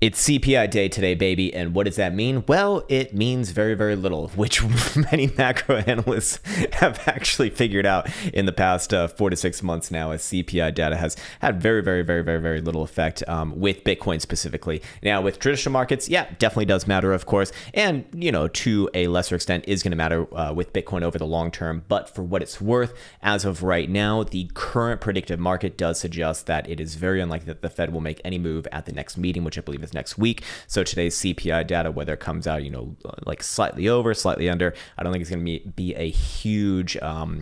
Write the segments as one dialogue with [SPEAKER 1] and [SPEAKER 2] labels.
[SPEAKER 1] It's CPI day today, baby. And what does that mean? Well, it means very, very little, which many macro analysts have actually figured out in the past 4 to 6 months now, as CPI data has had very, very, very, very, very little effect with Bitcoin specifically. Now, with traditional markets, yeah, definitely does matter, of course. And, to a lesser extent is going to matter with Bitcoin over the long term. But for what it's worth, as of right now, the current predictive market does suggest that it is very unlikely that the Fed will make any move at the next meeting, which I believe is next week. So today's CPI data, whether it comes out, like slightly over, slightly under, I don't think it's going to be a huge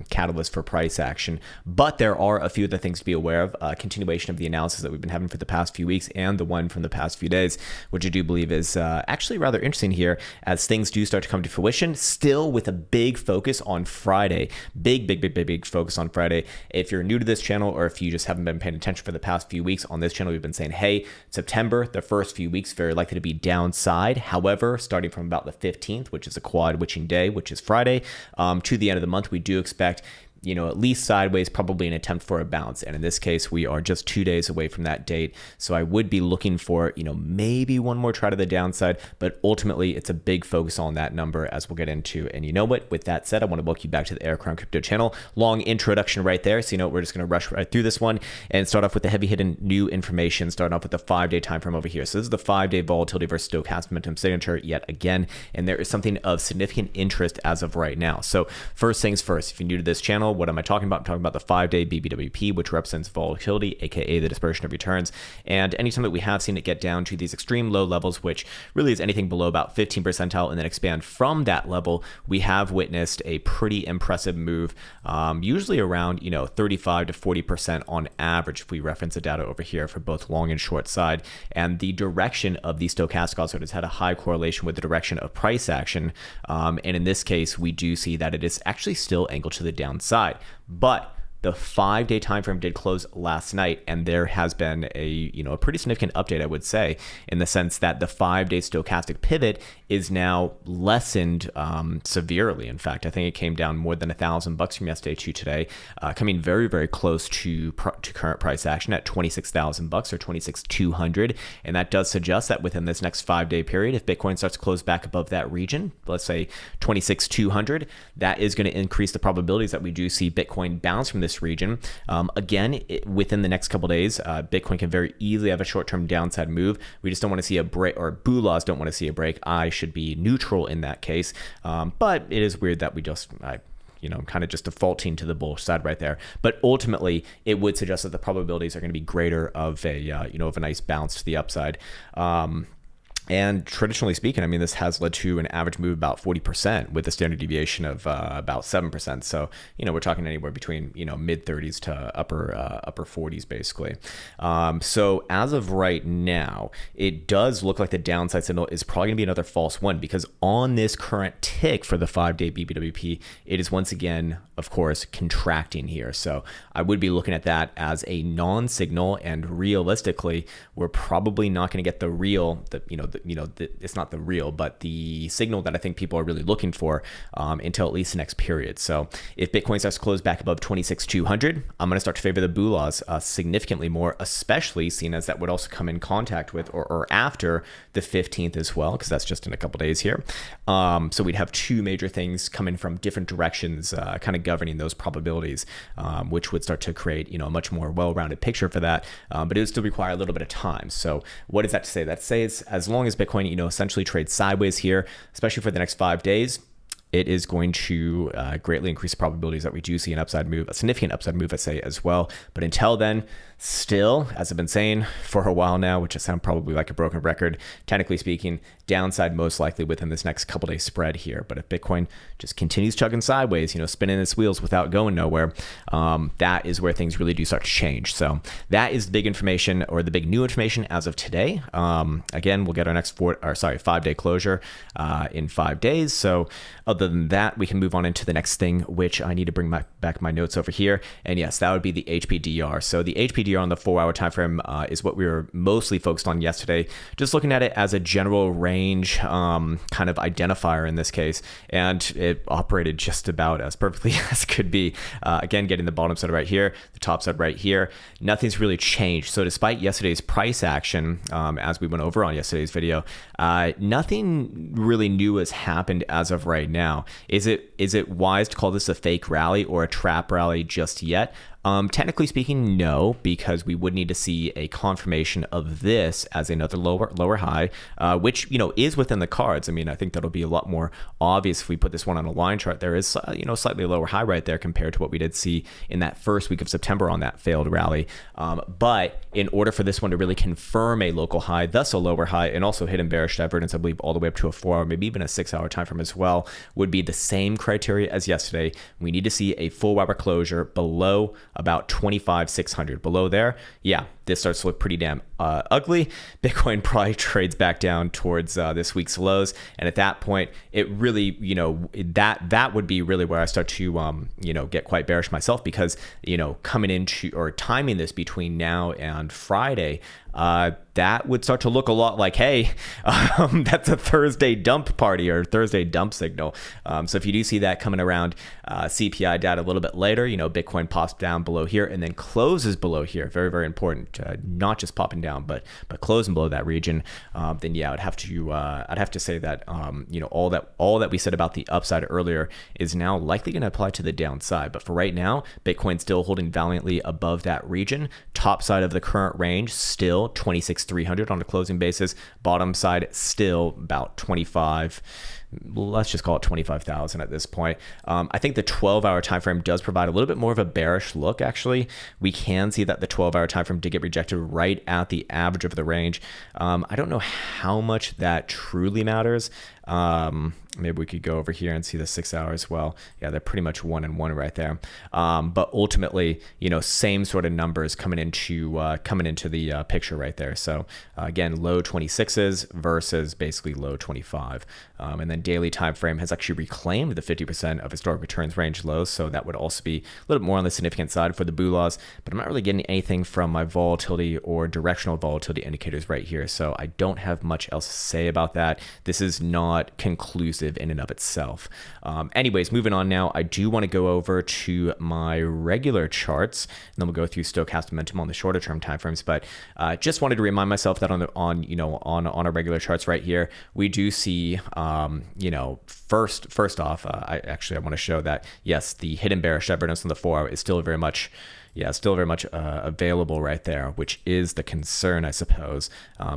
[SPEAKER 1] catalyst for price action. But there are a few other things to be aware of. Continuation of the analysis that we've been having for the past few weeks and the one from the past few days, which I do believe is actually rather interesting here as things do start to come to fruition, still with a big focus on Friday. Big focus on Friday. If you're new to this channel, or if you just haven't been paying attention for the past few weeks on this channel, we've been saying, hey, September, the first few weeks, very likely to be downside. However, starting from about the 15th, which is a quad witching day, which is Friday, to the end of the month, we do expect at least sideways, probably an attempt for a bounce. And in this case, we are just 2 days away from that date. So I would be looking for, maybe one more try to the downside, but ultimately it's a big focus on that number, as we'll get into. And you know what? With that said, I want to welcome you back to the Krown Crypto channel. Long introduction right there. So we're just going to rush right through this one and start off with the heavy hitting new information, starting off with the 5-day time frame over here. So this is the 5-day volatility versus stochastic momentum signature yet again. And there is something of significant interest as of right now. So first things first, if you're new to this channel, what am I talking about? I'm talking about the 5-day BBWP, which represents volatility, aka the dispersion of returns. And anytime that we have seen it get down to these extreme low levels, which really is anything below about 15 percentile, and then expand from that level, we have witnessed a pretty impressive move, usually around 35 to 40% on average, if we reference the data over here for both long and short side. And the direction of the stochastic also has had a high correlation with the direction of price action. And in this case, we do see that it is actually still angled to the downside. But the 5-day time frame did close last night, and there has been a pretty significant update, I would say, in the sense that the 5-day stochastic pivot is now lessened severely. In fact, I think it came down more than $1,000 from yesterday to today, coming very, very close to current price action at $26,000 or $26,200, and that does suggest that within this next 5-day period, if Bitcoin starts to close back above that region, let's say $26,200, that is going to increase the probabilities that we do see Bitcoin bounce from this region. Again, within the next couple of days, Bitcoin can very easily have a short-term downside move. We just don't want to see a break, or Boolahs don't want to see a break. I should be neutral in that case. But it is weird that we just, kind of just defaulting to the bullish side right there. But ultimately, it would suggest that the probabilities are going to be greater of a, of a nice bounce to the upside. And traditionally speaking, this has led to an average move about 40% with a standard deviation of about 7%. So, we're talking anywhere between, mid 30s to upper 40s, basically. So as of right now, it does look like the downside signal is probably gonna be another false one, because on this current tick for the 5-day BBWP, it is once again, of course, contracting here. So I would be looking at that as a non-signal, and realistically, we're probably not going to get the real, it's not the real, but the signal that I think people are really looking for until at least the next period. So if Bitcoin starts to close back above 26,200, I'm going to start to favor the Boolahs significantly more, especially seeing as that would also come in contact with or after the 15th as well, because that's just in a couple days here. So we'd have two major things coming from different directions, kind of governing those probabilities, which would start to create, a much more well-rounded picture for that. But it would still require a little bit of time. So what does that say? That says as long as Bitcoin, essentially trades sideways here, especially for the next 5 days, it is going to greatly increase the probabilities that we do see an upside move, a significant upside move, I say, as well. But until then, still, as I've been saying for a while now, which I sound probably like a broken record, technically speaking, downside most likely within this next couple day spread here. But if Bitcoin just continues chugging sideways, spinning its wheels without going nowhere, that is where things really do start to change. So that is the big information, or the big new information as of today. Again, we'll get our next 5-day closure in 5 days. So other than that, we can move on into the next thing, which I need to bring back my notes over here. And yes, that would be the HPDR. So the HPDR on the 4-hour time frame is what we were mostly focused on yesterday, just looking at it as a general range kind of identifier in this case. And it operated just about as perfectly as could be. Again, getting the bottom side right here, the top side right here. Nothing's really changed. So despite yesterday's price action, as we went over on yesterday's video, nothing really new has happened as of right now. Is it wise to call this a fake rally or a trap rally just yet? Technically speaking, no, because we would need to see a confirmation of this as another lower high, which, is within the cards. I mean, I think that'll be a lot more obvious if we put this one on a line chart. There is, slightly lower high right there compared to what we did see in that first week of September on that failed rally. But in order for this one to really confirm a local high, thus a lower high, and also hidden bearish divergence, I believe all the way up to a 4-hour, maybe even a 6-hour time frame as well, would be the same criteria as yesterday. We need to see a full hour closure below about 25,600. Below there, yeah, this starts to look pretty damn ugly. Bitcoin probably trades back down towards this week's lows, and at that point, it really, that would be really where I start to, get quite bearish myself, because, coming into or timing this between now and Friday, that would start to look a lot like, hey, that's a Thursday dump party or Thursday dump signal. So if you do see that coming around CPI data a little bit later, Bitcoin pops down below here and then closes below here. Very, very important. Not just popping down, but closing below that region. Then yeah, I'd have to say that all that we said about the upside earlier is now likely going to apply to the downside. But for right now, Bitcoin still holding valiantly above that region. Top side of the current range still 26,300 on a closing basis. Bottom side still about 25. Let's just call it 25,000 at this point. I think the 12-hour time frame does provide a little bit more of a bearish look. Actually, we can see that the 12-hour time frame did get rejected right at the average of the range. I don't know how much that truly matters. Maybe we could go over here and see the 6-hour as well. Yeah, they're pretty much 1 and 1 right there. But ultimately, same sort of numbers coming into the picture right there. So again, low 26s versus basically low 25. And then daily time frame has actually reclaimed the 50% of historic returns range lows. So that would also be a little bit more on the significant side for the BULAs. But I'm not really getting anything from my volatility or directional volatility indicators right here. So I don't have much else to say about that. This is not conclusive in and of itself. Anyways, moving on now, I do want to go over to my regular charts, and then we'll go through stochastic momentum on the shorter term timeframes. But just wanted to remind myself that on our regular charts right here, we do see, first off, I want to show that yes, the hidden bearish divergence on the 4-hour is still very much available right there, which is the concern, I suppose,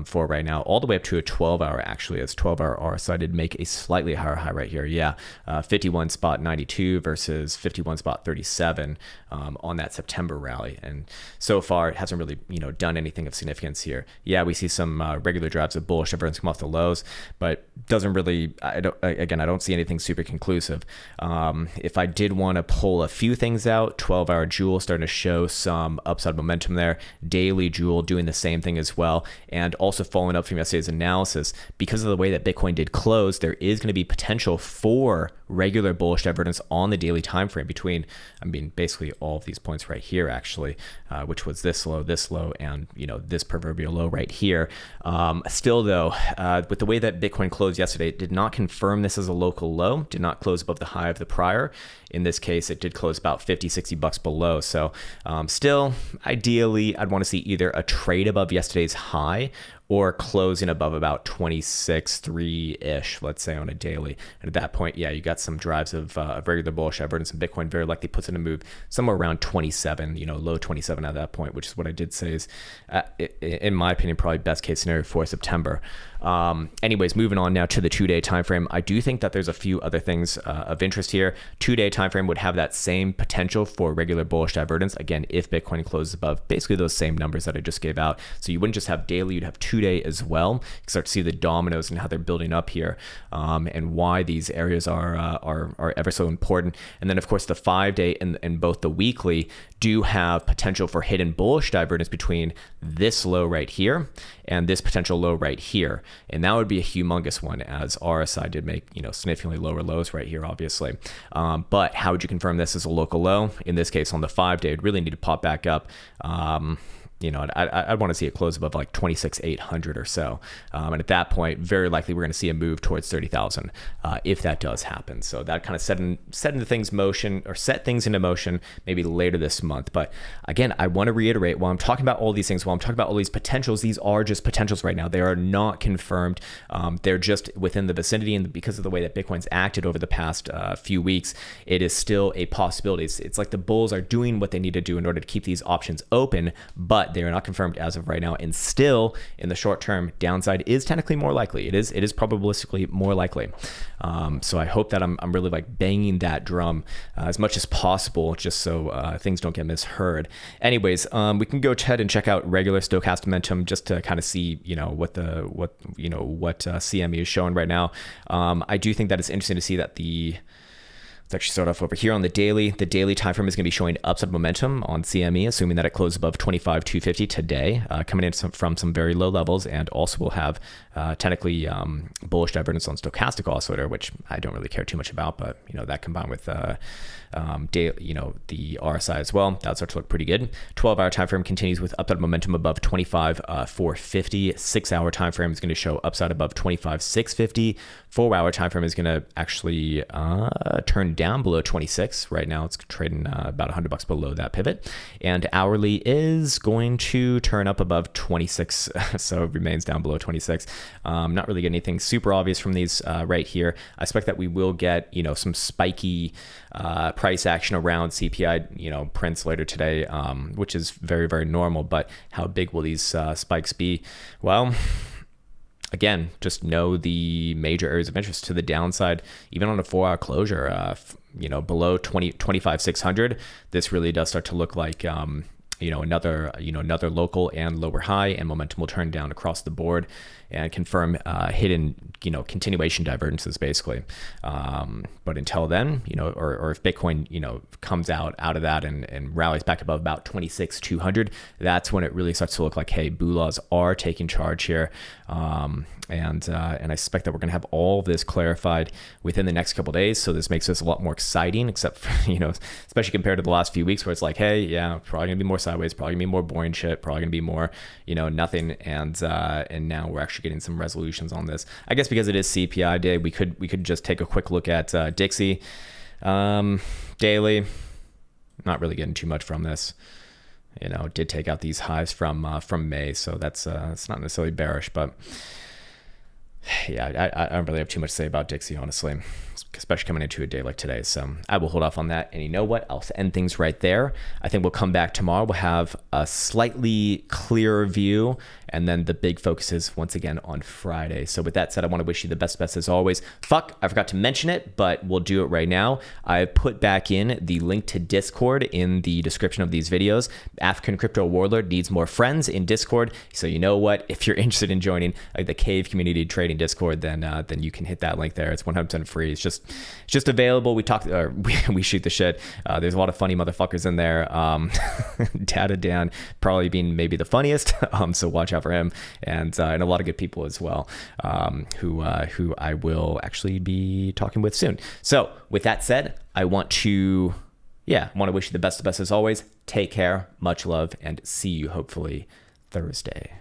[SPEAKER 1] for right now, all the way up to a 12-hour, actually, as 12-hour RSI did make a slightly higher high right here. Yeah, 51.92 versus 51.37 on that September rally. And so far, it hasn't really, done anything of significance here. Yeah, we see some regular drives of bullish divergence come off the lows, but doesn't really, I don't see anything super conclusive. If I did want to pull a few things out, 12-hour Jewel starting to show some upside momentum there. Daily Jewel doing the same thing as well. And also following up from yesterday's analysis, because of the way that Bitcoin did close, there is going to be potential for regular bullish divergence on the daily time frame between, basically all of these points right here, actually, which was this low, and this proverbial low right here. Still though, with the way that Bitcoin closed yesterday, it did not confirm this as a local low, did not close above the high of the prior. In this case, it did close about 50, 60 bucks below. So still, ideally, I'd want to see either a trade above yesterday's high or closing above about 26.3-ish, let's say, on a daily. And at that point, yeah, you got some drives of regular bullish divergence, and Bitcoin very likely puts in a move somewhere around 27, low 27 at that point, which is what I did say is, in my opinion, probably best case scenario for September. Anyways, moving on now to the 2-day time frame. I do think that there's a few other things of interest here. 2-day time frame would have that same potential for regular bullish divergence, again, if Bitcoin closes above basically those same numbers that I just gave out. So you wouldn't just have daily, you'd have 2 2-day as well. You can start to see the dominoes and how they're building up here, and why these areas are ever so important. And then of course the 5-day and both the weekly do have potential for hidden bullish divergence between this low right here and this potential low right here. And that would be a humongous one, as RSI did make, significantly lower lows right here, obviously. But how would you confirm this as a local low? In this case, on the 5-day, it'd really need to pop back up. I'd want to see it close above like 26,800 or so. And at that point, very likely we're going to see a move towards 30,000 if that does happen. So that kind of set things into motion maybe later this month. But again, I want to reiterate, while I'm talking about all these things, while I'm talking about all these potentials, these are just potentials right now. They are not confirmed. They're just within the vicinity, and because of the way that Bitcoin's acted over the past few weeks, it is still a possibility. It's like the bulls are doing what they need to do in order to keep these options open, but they are not confirmed as of right now. And still, in the short term, downside is technically more likely. It is probabilistically more likely. So I hope that I'm really like banging that drum as much as possible, just so things don't get misheard. Anyways, we can go ahead and check out regular stochastic momentum just to kind of see what CME is showing right now. I do think that it's interesting to see that let's actually start off over here on the daily. The daily time frame is going to be showing upside momentum on CME, assuming that it closes above 25,250 today, coming in from some very low levels, and also will have technically bullish divergence on stochastic oscillator, which I don't really care too much about, but that combined with the RSI as well, that starts to look pretty good. 12-hour time frame continues with upside momentum above 25,450. 6-hour time frame is going to show upside above 25,650. 4-hour time frame is going to actually turn down below 26. Right now it's trading about $100 below that pivot, and hourly is going to turn up above 26, so it remains down below 26. Not really getting anything super obvious from these right here. I expect that we will get some spiky price action around CPI prints later today, which is very, very normal. But how big will these spikes be? Well, again, just know the major areas of interest to the downside, even on a 4-hour closure, below 25,600, this really does start to look like another local and lower high, and momentum will turn down across the board and confirm hidden continuation divergences basically. But until then, or if Bitcoin comes out of that and rallies back above about 26,200, that's when it really starts to look like, hey, Boolaws are taking charge here. And I suspect that we're going to have all of this clarified within the next couple of days. So this makes this a lot more exciting, except for, especially compared to the last few weeks where it's like, hey, yeah, probably going to be more sideways, probably going to be more boring shit, probably going to be more, nothing. And now we're actually getting some resolutions on this. I guess because it is CPI day, we could just take a quick look at Dixie daily. Not really getting too much from this. Did take out these highs from May, so that's it's not necessarily bearish, but yeah, I don't really have too much to say about Dixie, honestly, especially coming into a day like today. So I will hold off on that. And you know what? I'll end things right there. I think we'll come back tomorrow. We'll have a slightly clearer view, and then the big focus is once again on Friday. So with that said, I want to wish you the best as always. I forgot to mention it, but we'll do it right now. I put back in the link to Discord in the description of these videos. African Crypto Warlord needs more friends in Discord. So you know what? If you're interested in joining the Cave Community Trading Discord, then you can hit that link there. It's 100% free. It's just available. We shoot the shit. There's a lot of funny motherfuckers in there. Data Dan probably being maybe the funniest. So watch out for him, and a lot of good people as well, who I will actually be talking with soon. So with that said, I want to wish you the best as always. Take care, much love, and see you hopefully Thursday.